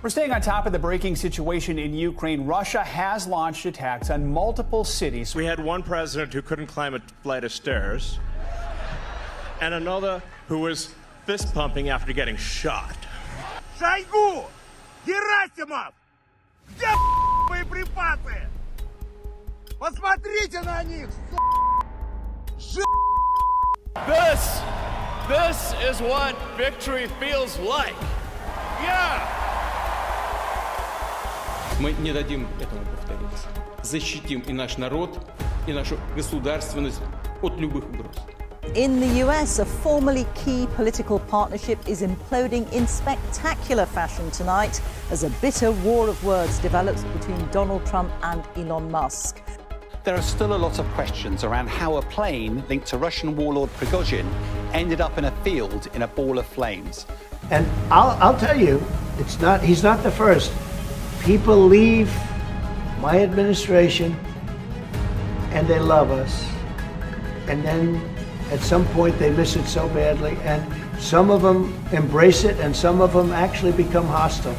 We're staying on top of the breaking situation in Ukraine. Russia has launched attacks on multiple cities. We had one president who couldn't climb a flight of stairs, and another who was fist pumping after getting shot. Шойгу! Герасимов! Где боеприпасы? Посмотрите на них, This is what victory feels like. Yeah! Мы не дадим этому повториться. Защитим и наш народ, и нашу государственность от любых угроз. In the US, a formerly key political partnership is imploding in spectacular fashion tonight as a bitter war of words develops between Donald Trump and Elon Musk. There are still a lot of questions around how a plane linked to Russian warlord Prigozhin ended up in a field in a ball of flames. And I'll tell you, he's not the first. People leave my administration and they love us. And then at some point they miss it so badly, and some of them embrace it and some of them actually become hostile.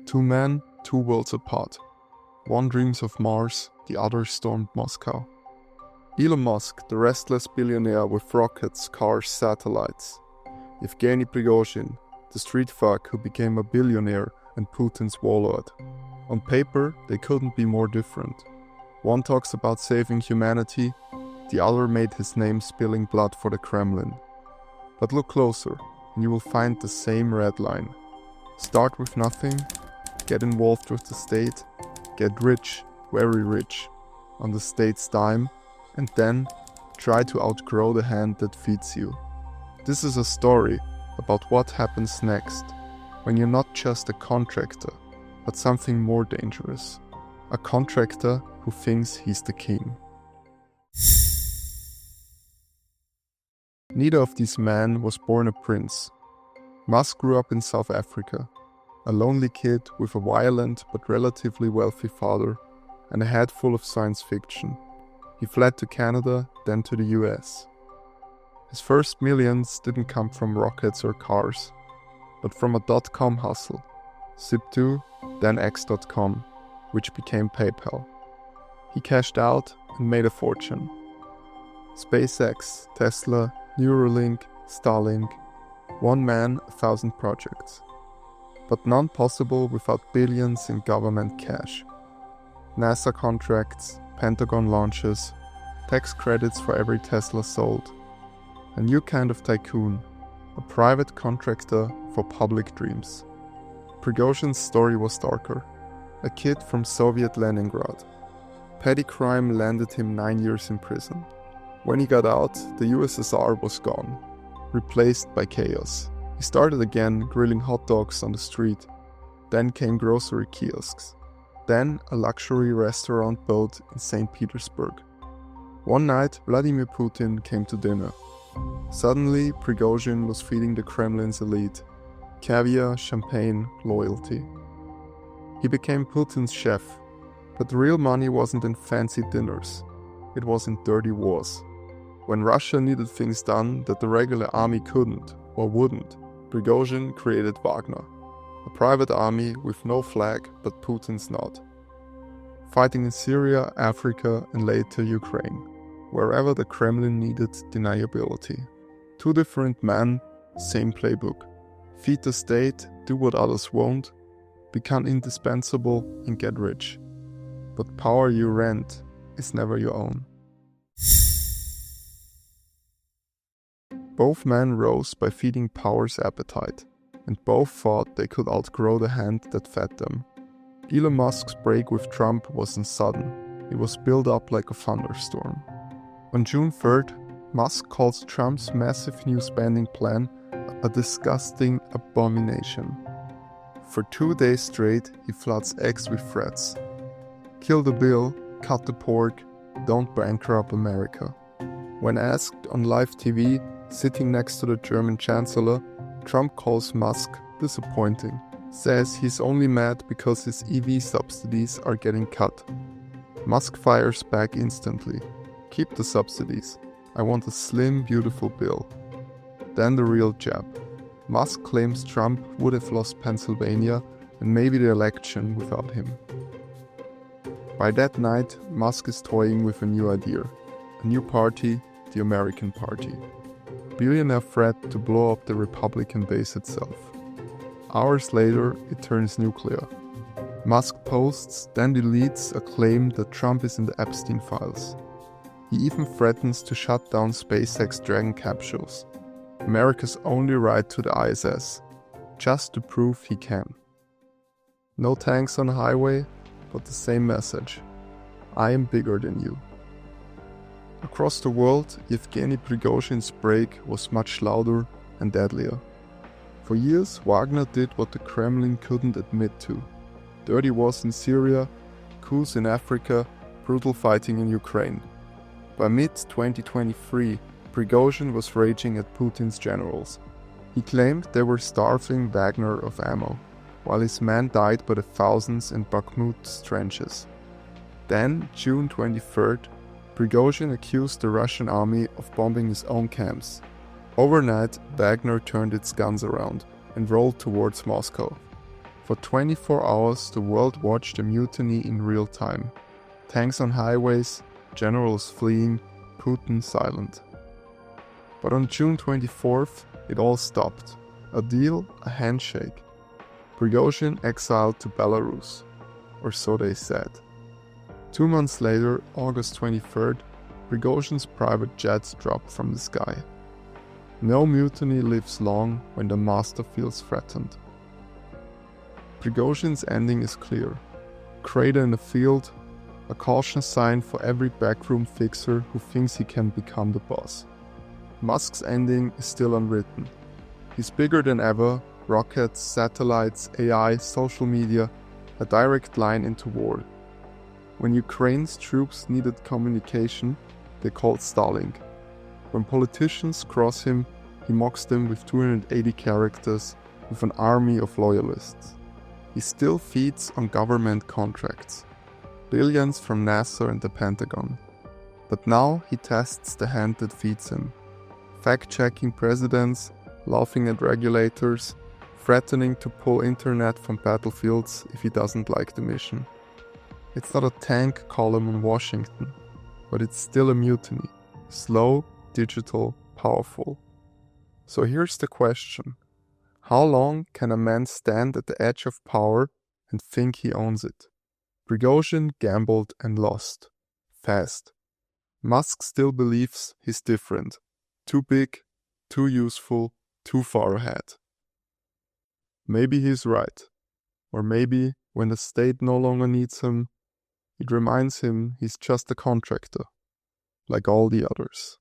Two men, two worlds apart. One dreams of Mars, the other stormed Moscow. Elon Musk, the restless billionaire with rockets, cars, satellites. Yevgeny Prigozhin, the street thug who became a billionaire and Putin's warlord. On paper, they couldn't be more different. One talks about saving humanity, the other made his name spilling blood for the Kremlin. But look closer, and you will find the same red line. Start with nothing, get involved with the state, get rich, very rich, on the state's dime, and then try to outgrow the hand that feeds you. This is a story about what happens next when you're not just a contractor, but something more dangerous. A contractor who thinks he's the king. Neither of these men was born a prince. Musk grew up in South Africa, a lonely kid with a violent but relatively wealthy father and a head full of science fiction. He fled to Canada, then to the US. His first millions didn't come from rockets or cars, but from a .com hustle, Zip2, then X.com, which became PayPal. He cashed out and made a fortune. SpaceX, Tesla, Neuralink, Starlink, one man, 1,000 projects. But none possible without billions in government cash. NASA contracts, Pentagon launches, tax credits for every Tesla sold. A new kind of tycoon, a private contractor for public dreams. Prigozhin's story was darker. A kid from Soviet Leningrad. Petty crime landed him 9 years in prison. When he got out, the USSR was gone, replaced by chaos. He started again grilling hot dogs on the street. Then came grocery kiosks. Then a luxury restaurant boat in St. Petersburg. One night, Vladimir Putin came to dinner. Suddenly, Prigozhin was feeding the Kremlin's elite. Caviar, champagne, loyalty. He became Putin's chef. But the real money wasn't in fancy dinners. It was in dirty wars. When Russia needed things done that the regular army couldn't or wouldn't, Prigozhin created Wagner, a private army with no flag but Putin's nod. Fighting in Syria, Africa and later Ukraine, wherever the Kremlin needed deniability. Two different men, same playbook. Feed the state, do what others won't, become indispensable and get rich. But power you rent is never your own. Both men rose by feeding power's appetite, and both thought they could outgrow the hand that fed them. Elon Musk's break with Trump wasn't sudden, it was built up like a thunderstorm. On June 3rd, Musk calls Trump's massive new spending plan a disgusting abomination. For 2 days straight, he floods X with threats. Kill the bill, cut the pork, don't bankrupt America. When asked on live TV, sitting next to the German Chancellor, Trump calls Musk disappointing, says he's only mad because his EV subsidies are getting cut. Musk fires back instantly. Keep the subsidies. I want a slim, beautiful bill. Then the real jab. Musk claims Trump would have lost Pennsylvania and maybe the election without him. By that night, Musk is toying with a new idea. A new party, the American Party. Billionaire threat to blow up the Republican base itself. Hours later, it turns nuclear. Musk posts, then deletes a claim that Trump is in the Epstein files. He even threatens to shut down SpaceX Dragon capsules, America's only ride to the ISS, just to prove he can. No tanks on the highway, but the same message. I am bigger than you. Across the world, Yevgeny Prigozhin's break was much louder and deadlier. For years, Wagner did what the Kremlin couldn't admit to. Dirty wars in Syria, coups in Africa, brutal fighting in Ukraine. By mid-2023, Prigozhin was raging at Putin's generals. He claimed they were starving Wagner of ammo, while his men died by the thousands in Bakhmut's trenches. Then, June 23rd, Prigozhin accused the Russian army of bombing his own camps. Overnight, Wagner turned its guns around and rolled towards Moscow. For 24 hours, the world watched a mutiny in real time. Tanks on highways, generals fleeing, Putin silent. But on June 24th, it all stopped. A deal, a handshake. Prigozhin exiled to Belarus, or so they said. 2 months later, August 23rd, Prigozhin's private jets dropped from the sky. No mutiny lives long when the master feels threatened. Prigozhin's ending is clear. Crater in the field, a caution sign for every backroom fixer who thinks he can become the boss. Musk's ending is still unwritten. He's bigger than ever, rockets, satellites, AI, social media, a direct line into war. When Ukraine's troops needed communication, they called Starlink. When politicians cross him, he mocks them with 280 characters with an army of loyalists. He still feeds on government contracts, billions from NASA and the Pentagon. But now he tests the hand that feeds him, fact-checking presidents, laughing at regulators, threatening to pull internet from battlefields if he doesn't like the mission. It's not a tank column in Washington, but it's still a mutiny. Slow, digital, powerful. So here's the question. How long can a man stand at the edge of power and think he owns it? Prigozhin gambled and lost. Fast. Musk still believes he's different. Too big, too useful, too far ahead. Maybe he's right. Or maybe, when the state no longer needs him, it reminds him he's just a contractor, like all the others.